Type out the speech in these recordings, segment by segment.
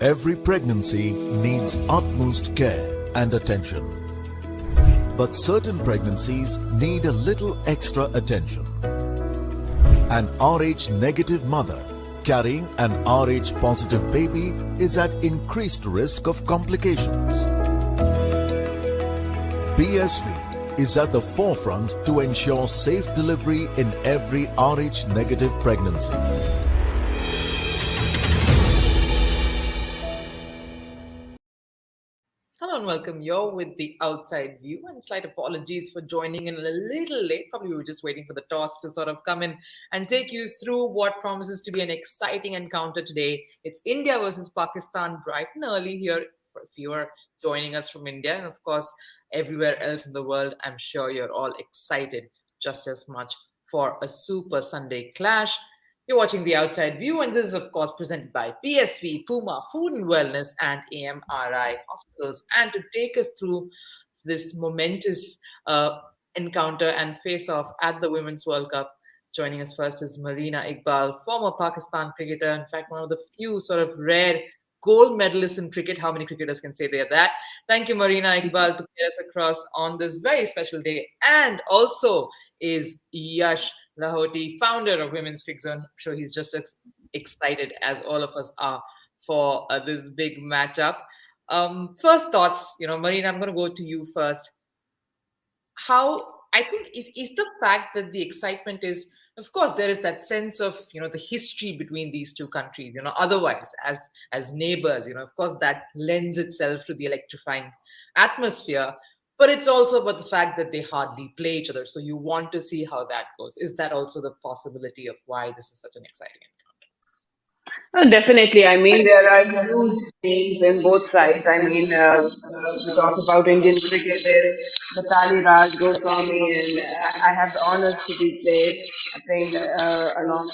Every pregnancy needs utmost care and attention. But certain pregnancies need a little extra attention. An Rh negative mother carrying an Rh positive baby is at increased risk of complications. PSV is at the forefront to ensure safe delivery in every Rh negative pregnancy. Hello and welcome. You're with the outside view, and slight apologies for joining in a little late. Probably we were just waiting for the toss to sort of come in and take you through what promises to be an exciting encounter today. It's India versus Pakistan, bright and early here. If you are joining us from India, and of course everywhere else in the world, I'm sure you're all excited just as much for a super Sunday clash. You're watching The Outside View, and this is, of course, presented by PSV, Puma Food and Wellness, and AMRI Hospitals. And to take us through this momentous encounter and face off at the Women's World Cup, joining us first is Marina Iqbal, former Pakistan cricketer. In fact, one of the few sort of rare gold medalists in cricket. How many cricketers can say they're that? Thank you, Marina Iqbal, to get us across on this very special day. And also is Yash Lahoti, founder of Women's Cricket Zone. I'm sure he's just as excited as all of us are for this big matchup. First thoughts, Marina, I'm going to go to you first. How, I think, is the fact that the excitement is, of course, there is that sense of, the history between these two countries, otherwise as neighbors, of course, that lends itself to the electrifying atmosphere. But it's also about the fact that they hardly play each other. So you want to see how that goes. Is that also the possibility of why this is such an exciting encounter? Definitely. I mean, there are huge names in both sides. I mean, we talk about Indian cricket, there is Mitali Raj Goswami, and I have the honors to be playing along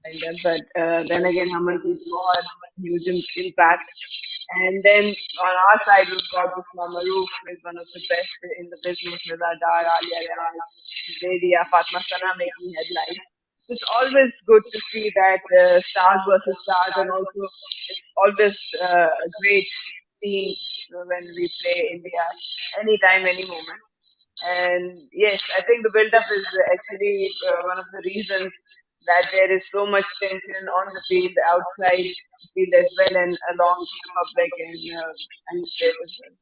with them. But then again, Hamanpreet Kaur, huge impact. And then on our side, we've got Usma Maroof, who is one of the best in the business, with Adar, Alia Rehan, Zadia, Fatma Sana making headlines. It's always good to see that stars versus stars, and also it's always a great team when we play India anytime, any moment. And yes, I think the build-up is actually one of the reasons that there is so much tension on the field, outside the field as well, and along the public and the players as well.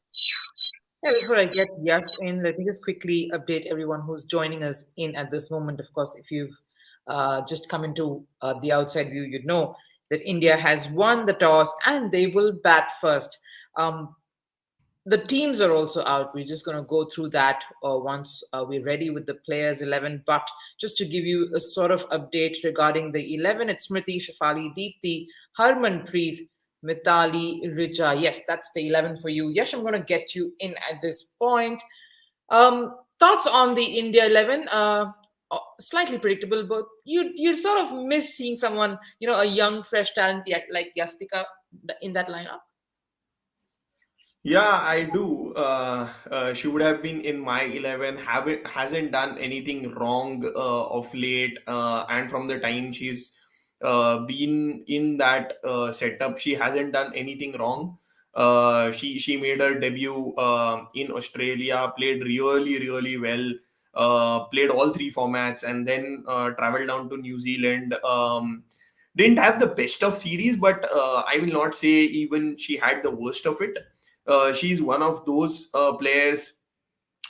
Yeah, before I get Yash in, let me just quickly update everyone who's joining us in at this moment. Of course, if you've just come into the outside view, you'd know that India has won the toss and they will bat first. The teams are also out. We're just going to go through that once we're ready with the players 11. But just to give you a sort of update regarding the 11, it's Smriti, Shafali, Deepti, Harmanpreet, Mitali, Richa. Yes, that's the 11 for you. Yes, I'm going to get you in at this point. Thoughts on the India 11? Slightly predictable, but you sort of miss seeing someone, a young, fresh talent like Yastika in that lineup. Yeah, I do. She would have been in my 11. Hasn't done anything wrong of late, and from the time she's been in that setup, she hasn't done anything wrong. She made her debut in Australia, played really really well, played all three formats, and then traveled down to New Zealand. Didn't have the best of series, but I will not say even she had the worst of it. She's one of those players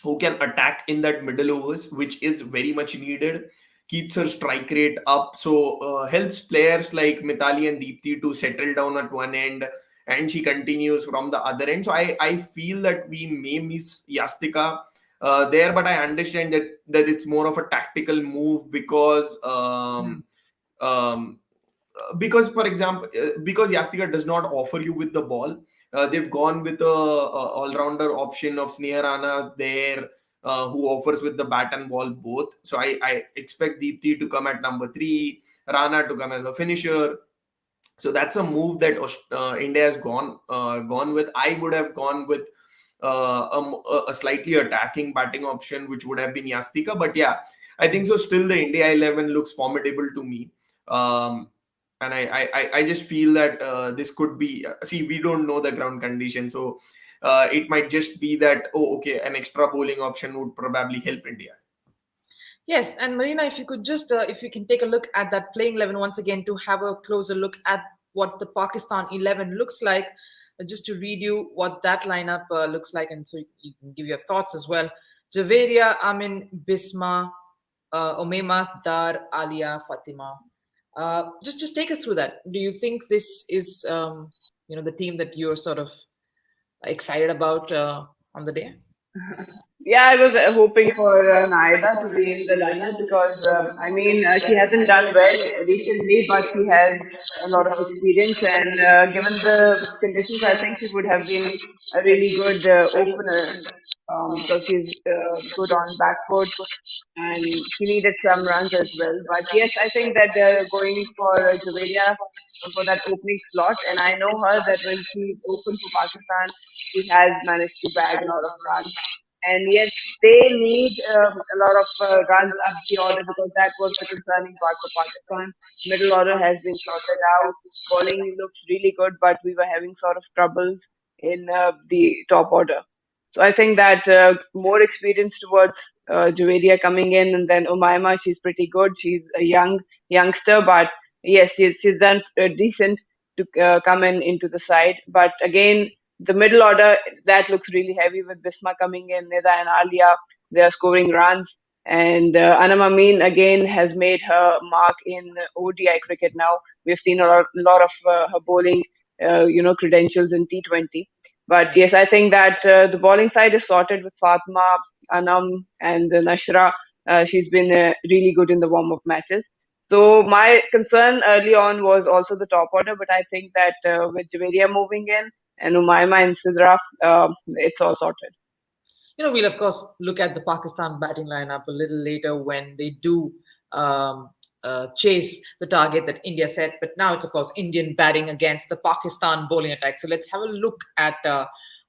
who can attack in that middle overs, which is very much needed. Keeps her strike rate up, so helps players like Mitali and Deepti to settle down at one end, and she continues from the other end. So I feel that we may miss Yastika there, but I understand that it's more of a tactical move because, for example, because Yastika does not offer you with the ball, they've gone with a all-rounder option of Sneha Rana there, who offers with the bat and ball both. So I expect Deepti to come at number 3, Rana to come as a finisher. So that's a move that India has gone with. I would have gone with a slightly attacking batting option, which would have been Yastika. But yeah, I think so. Still, the India 11 looks formidable to me. And I just feel that this could be, see, we don't know the ground condition, so it might just be that, oh, okay, an extra bowling option would probably help India. Yes, and Marina, if you could just, if you can take a look at that playing 11 once again to have a closer look at what the Pakistan 11 looks like, just to read you what that lineup looks like, and so you can give your thoughts as well. Javeria, Amin, Bisma, Omema, Dar, Alia, Fatima. Just take us through that. Do you think this is, the team that you're sort of excited about on the day? Yeah, I was hoping for Naida to be in the lineup because she hasn't done well recently, but she has a lot of experience, and given the conditions, I think she would have been a really good opener because she's good on back foot and she needed some runs as well. But yes, I think that they're going for Javeria for that opening slot, and I know her that when she opened for Pakistan, she has managed to bag a lot of runs. And yes, they need a lot of runs up the order because that was the concerning part for Pakistan. Middle order has been sorted out. Bowling looks really good, but we were having sort of troubles in the top order. So I think that more experience towards Javeria coming in, and then Umaima, she's pretty good. She's a youngster, but yes, she's done decent to come in into the side. But again, the middle order that looks really heavy with Bisma coming in, Nida and Alia. They are scoring runs, and Anam Amin again has made her mark in ODI cricket. Now we've seen lot of her bowling, credentials in T20. But yes, Yes. I think that the bowling side is sorted with Fatma, Anam, and Nashra. She's been really good in the warm-up matches. So my concern early on was also the top order, but I think that with Javeria moving in and Umaima and Sidra, it's all sorted. We'll of course look at the Pakistan batting lineup a little later when they do um, chase the target that India set. But now it's of course Indian batting against the Pakistan bowling attack. So let's have a look at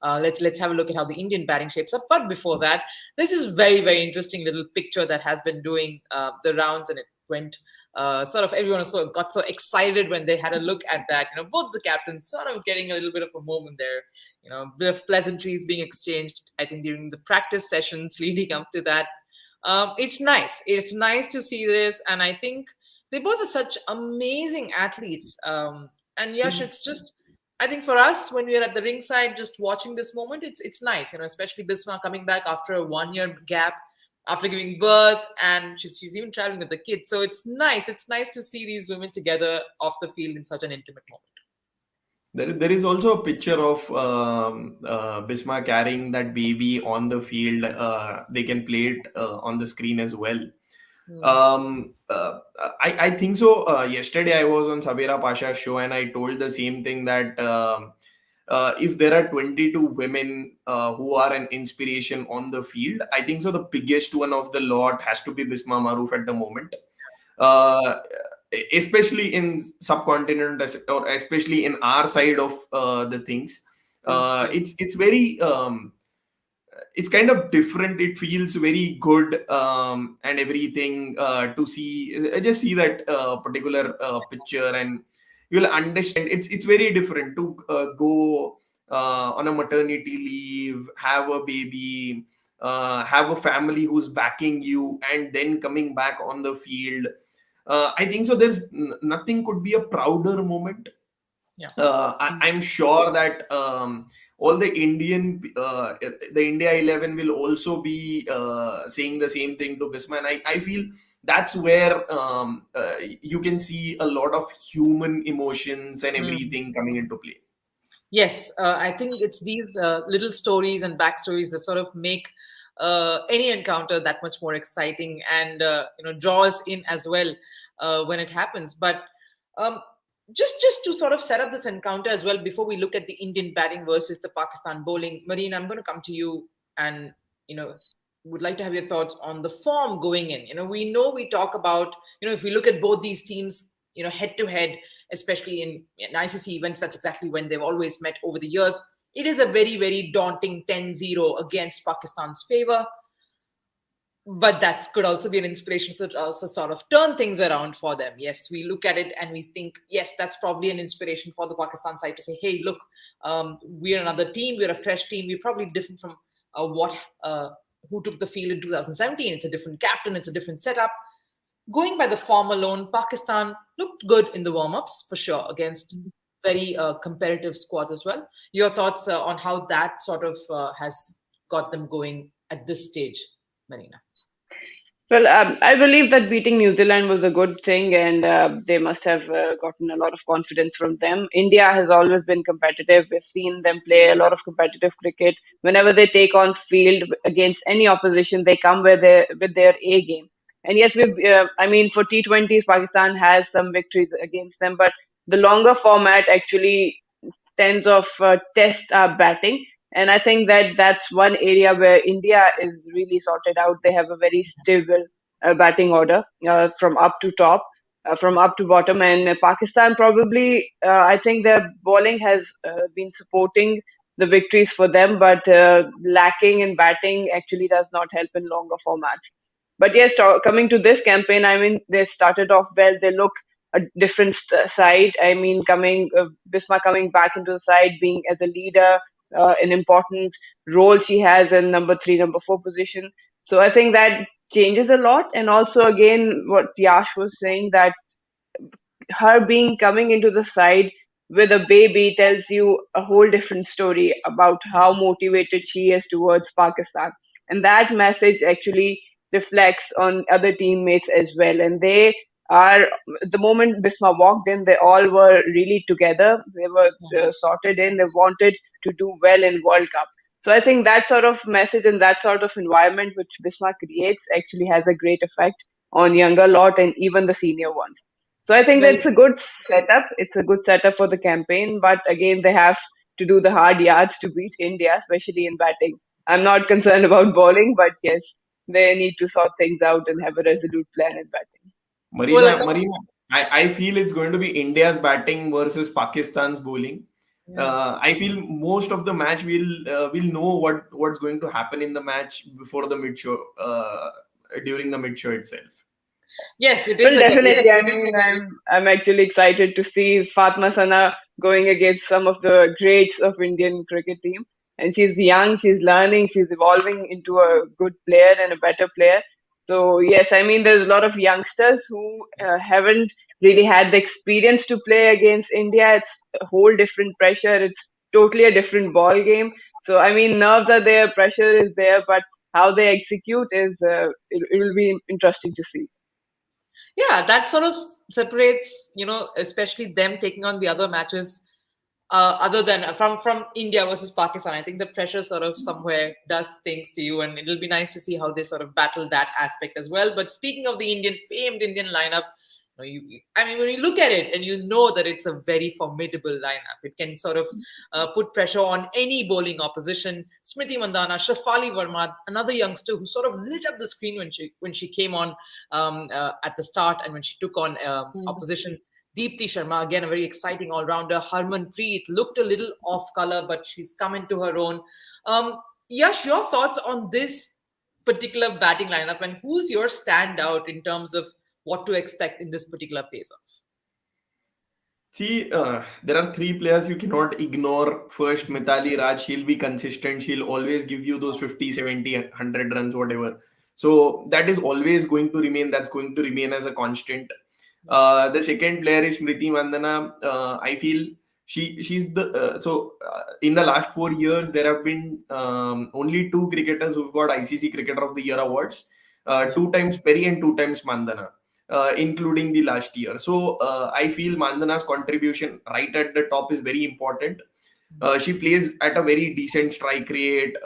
let's have a look at how the Indian batting shapes up. But before that, this is very interesting little picture that has been doing the rounds, and it went. Sort of everyone got so excited when they had a look at that. Both the captains sort of getting a little bit of a moment there. A bit of pleasantries being exchanged, I think, during the practice sessions leading up to that. It's nice. It's nice to see this. And I think they both are such amazing athletes. And Yash, it's just, I think for us, when we're at the ringside just watching this moment, it's nice, especially Bisma coming back after a 1 year gap, after giving birth, and she's even traveling with the kids. So it's nice. It's nice to see these women together off the field in such an intimate moment. There is also a picture of Bisma carrying that baby on the field. They can play it on the screen as well. I think so. Yesterday I was on Sabira Pasha's show and I told the same thing that if there are 22 women who are an inspiration on the field, I think so the biggest one of the lot has to be Bisma Maroof at the moment. Uh, Especially in subcontinent or especially in our side of the things, it's very it's kind of different. It feels very good, and everything, to see, just see that particular picture, and you'll understand it's very different to go on a maternity leave, have a baby, have a family who's backing you, and then coming back on the field. I think so. There's nothing could be a prouder moment. Yeah. I'm sure that all the India 11 will also be saying the same thing to Bisma. And I feel that's where you can see a lot of human emotions and everything coming into play. Yes, I think it's these little stories and backstories that sort of make any encounter that much more exciting, and draw us in as well when it happens. But um, just to sort of set up this encounter as well, before we look at the Indian batting versus the Pakistan bowling, Marine, I'm going to come to you, and would like to have your thoughts on the form going in. We know we talk about, if we look at both these teams, head to head, especially in ICC events, that's exactly when they've always met over the years. It is a very daunting 10-0 against Pakistan's favor. but that could also be an inspiration to also sort of turn things around for them. Yes, we look at it and we think, yes, that's probably an inspiration for the Pakistan side to say, hey, look, we're another team, we're a fresh team, we're probably different from what who took the field in 2017. It's a different captain, it's a different setup. Going by the form alone, Pakistan looked good in the warm-ups for sure against very competitive squads as well. Your thoughts on how that sort of has got them going at this stage, Marina? Well, I believe that beating New Zealand was a good thing, and they must have gotten a lot of confidence from them. India has always been competitive. We've seen them play a lot of competitive cricket. Whenever they take on field against any opposition, they come with their A game. And yes, I mean, for T20s, Pakistan has some victories against them, but the longer format actually tens of test batting. And I think that that's one area where India is really sorted out. They have a very stable batting order from up to top, from up to bottom. And Pakistan probably, I think their bowling has been supporting the victories for them, but lacking in batting actually does not help in longer formats. But yes, coming to this campaign, I mean, they started off well. They look a different side. I mean, Bisma coming back into the side, being as a leader, an important role she has in number three, number four position. So I think that changes a lot. And also, again, what Yash was saying, that her being coming into the side with a baby tells you a whole different story about how motivated she is towards Pakistan. And that message actually reflects on other teammates as well. And they are, the moment Bisma walked in, they all were really together. They were sorted in. They wanted to do well in World Cup. So I think that sort of message and that sort of environment which Bisma creates actually has a great effect on younger lot and even the senior ones. So I think Well, that's a good setup. It's a good setup for the campaign, but again, they have to do the hard yards to beat India, especially in batting. I'm not concerned about bowling, but yes, they need to sort things out and have a resolute plan in batting. well, Marina, I feel it's going to be India's batting versus Pakistan's bowling. yeah. I feel most of the match will know what's going to happen in the match before the mid show, during the mid show itself. Yes, it is Well, a definitely. I mean, I'm actually excited to see Fatma Sana going against some of the greats of Indian cricket team. And she's young, she's learning, she's evolving into a good player and a better player. So yes, I mean, there's a lot of youngsters who haven't really had the experience to play against India. It's a whole different pressure. It's totally a different ball game. So I mean, nerves are there, pressure is there, but how they execute is it will be interesting to see. yeah, that sort of separates, especially them taking on the other matches, other than from India versus Pakistan. I think the pressure sort of somewhere does things to you, and it'll be nice to see how they sort of battle that aspect as well. But speaking of the famed Indian lineup, I mean, when you look at it and you know that it's a very formidable lineup, it can sort of put pressure on any bowling opposition. Smriti Mandhana, Shafali Verma, another youngster who sort of lit up the screen when she came on at the start, and when she took on opposition. Deepti Sharma, again, a very exciting all-rounder. Harmanpreet looked a little off color, but she's come into her own. Yash, your thoughts on this particular batting lineup, and who's your standout in terms of what to expect in this particular phase of? See, there are three players you cannot ignore. First, Mithali Raj, she'll be consistent. She'll always give you those 50, 70, 100 runs, whatever. So that is always going to remain. That's going to remain as a constant. The second player is Smriti Mandhana. I feel she's the in the last 4 years there have been only two cricketers who've got ICC Cricketer of the Year awards. Two times Perry and two times Mandhana. Including the last year. So I feel Mandhana's contribution right at the top is very important. She plays at a very decent strike rate.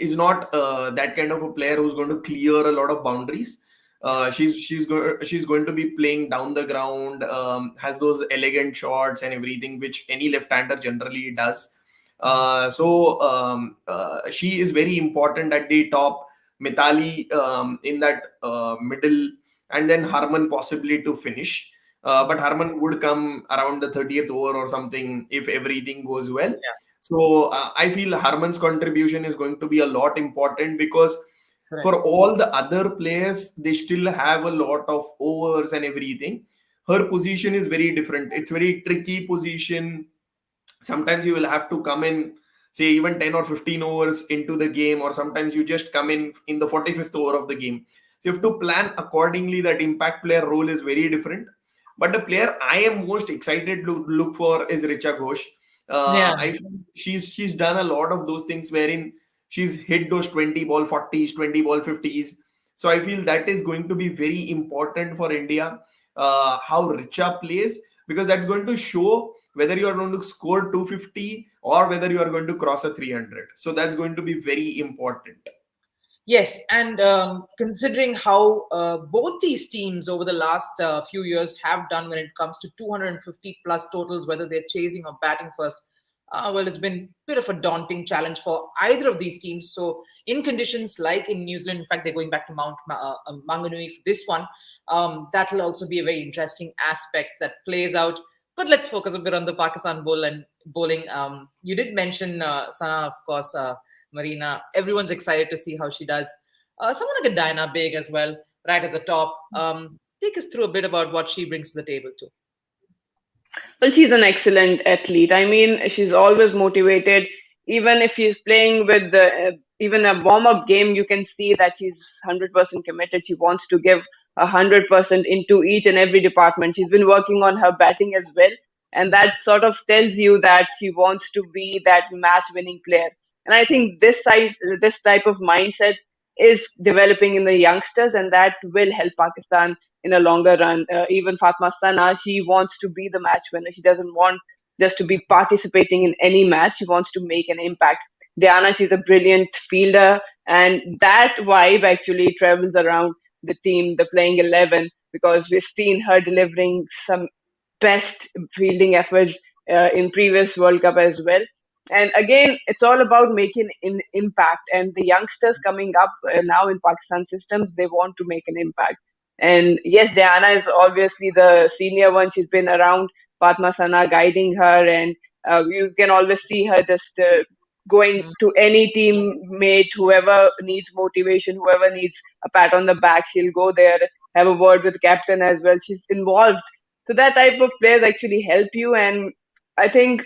Is not that kind of a player who's going to clear a lot of boundaries. She's going to be playing down the ground. Has those elegant shots and everything, which any left-hander generally does. She is very important at the top. Mithali in that middle, and then Harman possibly to finish. But Harman would come around the 30th over or something if everything goes well. Yeah. So I feel Harman's contribution is going to be a lot important, because Correct. For all the other players, they still have a lot of overs and everything. Her position is very different. It's very tricky position. Sometimes you will have to come in, say, even 10 or 15 overs into the game, or sometimes you just come in the 45th over of the game. So you have to plan accordingly. That impact player role is very different. But the player I am most excited to look for is Richa Ghosh. Yeah. I feel she's done a lot of those things wherein she's hit those 20 ball 40s, 20 ball 50s. So I feel that is going to be very important for India, how Richa plays, because that's going to show whether you are going to score 250 or whether you are going to cross a 300. So that's going to be very important. Yes, and considering how both these teams over the last few years have done when it comes to 250 plus totals, whether they're chasing or batting first, well, it's been a bit of a daunting challenge for either of these teams. So, in conditions like in New Zealand, in fact, they're going back to Manganui for this one. That will also be a very interesting aspect that plays out. But let's focus a bit on the Pakistan bowl and bowling. You did mention Sana, of course. Marina. Everyone's excited to see how she does. Someone like a Diana Baig as well, right at the top. Take us through a bit about what she brings to the table too. Well, she's an excellent athlete. I mean, she's always motivated. Even if she's playing with even a warm up game, you can see that she's 100% committed. She wants to give 100% into each and every department. She's been working on her batting as well. And that sort of tells you that she wants to be that match winning player. And I think this type of mindset is developing in the youngsters, and that will help Pakistan in a longer run. Even Fatma Sana, she wants to be the match winner. She doesn't want just to be participating in any match. She wants to make an impact. Diana, she's a brilliant fielder, and that vibe actually travels around the team, the playing 11, because we've seen her delivering some best fielding efforts in previous World Cup as well. And again, it's all about making an impact. And the youngsters coming up now in Pakistan systems, they want to make an impact. And yes, Diana is obviously the senior one. She's been around Padma Sana guiding her, and you can always see her just going to any teammate, whoever needs motivation, whoever needs a pat on the back, she'll go there, have a word with the captain as well. She's involved. So that type of players actually help you, and I think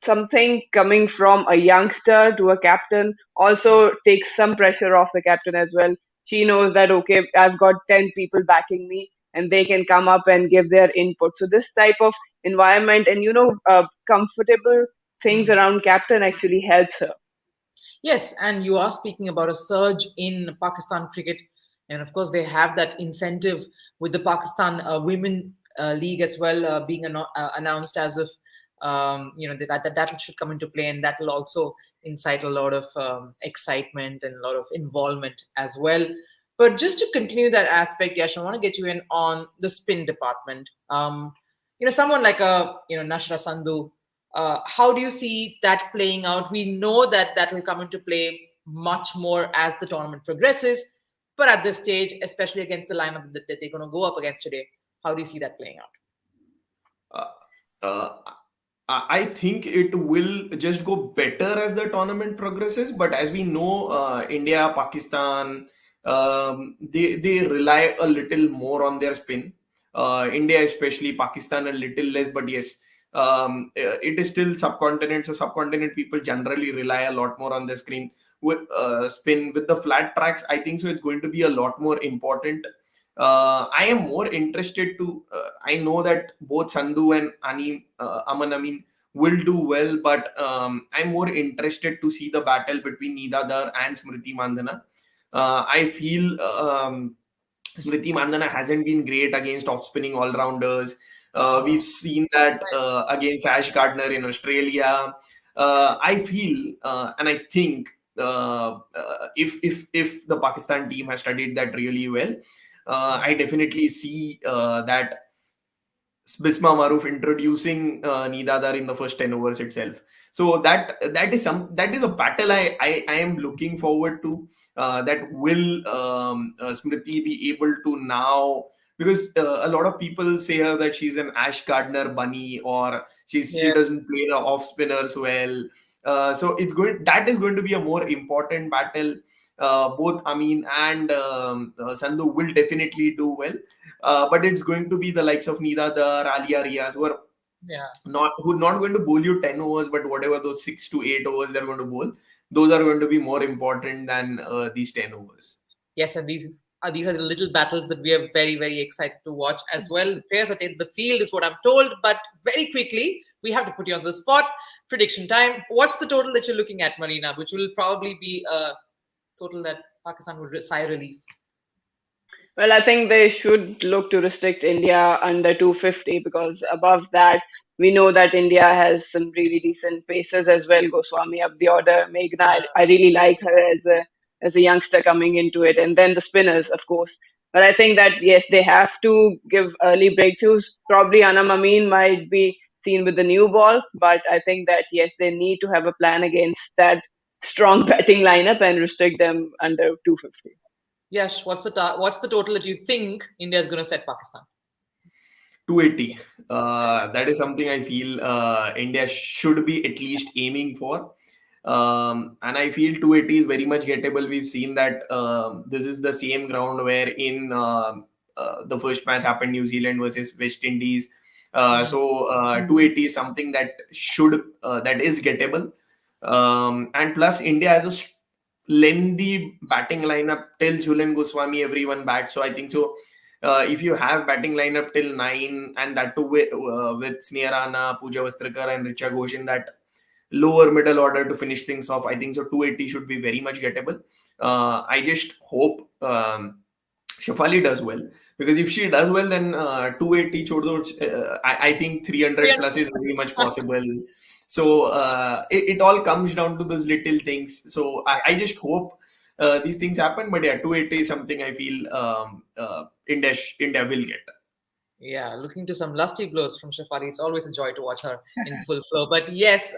something coming from a youngster to a captain also takes some pressure off the captain as well. She knows that, okay, I've got 10 people backing me and they can come up and give their input. So this type of environment and, comfortable things Mm. around captain actually helps her. Yes, and you are speaking about a surge in Pakistan cricket. And of course, they have that incentive with the Pakistan Women League as well being announced as of, that should come into play. And that will also incite a lot of excitement and a lot of involvement as well. But just to continue that aspect, Yash, I want to get you in on the spin department. Someone like Nashra Sandhu, how do you see that playing out? We know that that will come into play much more as the tournament progresses, but at this stage, especially against the lineup that they're going to go up against today, how do you see that playing out? Uh, I think it will just go better as the tournament progresses. But as we know, India, Pakistan, they rely a little more on their spin. India, especially Pakistan, a little less. But yes, it is still subcontinent. So subcontinent people generally rely a lot more on the screen with spin. With the flat tracks, I think so. It's going to be a lot more important. I am more interested to. I know that both Sandhu and Aman Amin will do well, but I'm more interested to see the battle between Nida Dar and Smriti Mandhana. I feel Smriti Mandhana hasn't been great against off spinning all rounders. We've seen that against Ash Gardner in Australia. I feel and I think if the Pakistan team has studied that really well, I definitely see that Bisma Maruf introducing Nidadar in the first 10 overs itself. So that is a battle I am looking forward to. That will Smriti be able to now, because a lot of people say her that she's an Ash Gardner bunny, or she Yes. doesn't play the off spinners well. So that is going to be a more important battle. Both Amin and Sandhu will definitely do well. But it's going to be the likes of Nida Dar, Alia Riaz, Yeah. who are not going to bowl you 10 overs, but whatever those 6 to 8 overs they're going to bowl, those are going to be more important than these 10 overs. Yes, and these are the little battles that we are very, very excited to watch as well. The players that in the field is what I'm told, but very quickly we have to put you on the spot. Prediction time. What's the total that you're looking at, Marina? Which will probably be a total that Pakistan would sigh relief. Well, I think they should look to restrict India under 250 because above that, we know that India has some really decent pacers as well. Goswami up the order, Meghna, I really like her as a youngster coming into it, and then the spinners, of course. But I think that yes, they have to give early breakthroughs. Probably Anam Amin might be seen with the new ball, but I think that yes, they need to have a plan against that strong batting lineup and restrict them under 250. Yes, what's the total that you think India is going to set Pakistan? 280. That is something I feel India should be at least aiming for. And I feel 280 is very much gettable. We've seen that this is the same ground where in the first match happened, New Zealand versus West Indies. So 280 is something that is gettable. And plus India has a lengthy batting lineup till Julian Goswami, everyone bats. So I think so. If you have batting lineup till 9, and that too with Sneha Rana, Pooja Vastrikar, and Richa Ghosh in that lower middle order to finish things off, I think so 280 should be very much gettable. I just hope Shafali does well, because if she does well, then 280 I think 300 plus is very much possible. So it all comes down to those little things. So I just hope these things happen. But yeah, 280 is something I feel India will get. Yeah, looking to some lusty blows from Shafali. It's always a joy to watch her in full flow. But yes,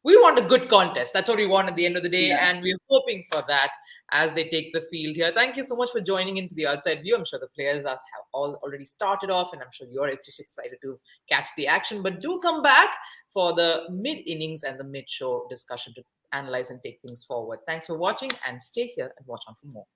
we want a good contest. That's what we want at the end of the day. Yeah. And we're hoping for that as they take the field here. Thank you so much for joining into the outside view. I'm sure the players have all already started off, and I'm sure you're just excited to catch the action. But do come back for the mid innings and the mid show discussion to analyze and take things forward. Thanks for watching, and stay here and watch on for more.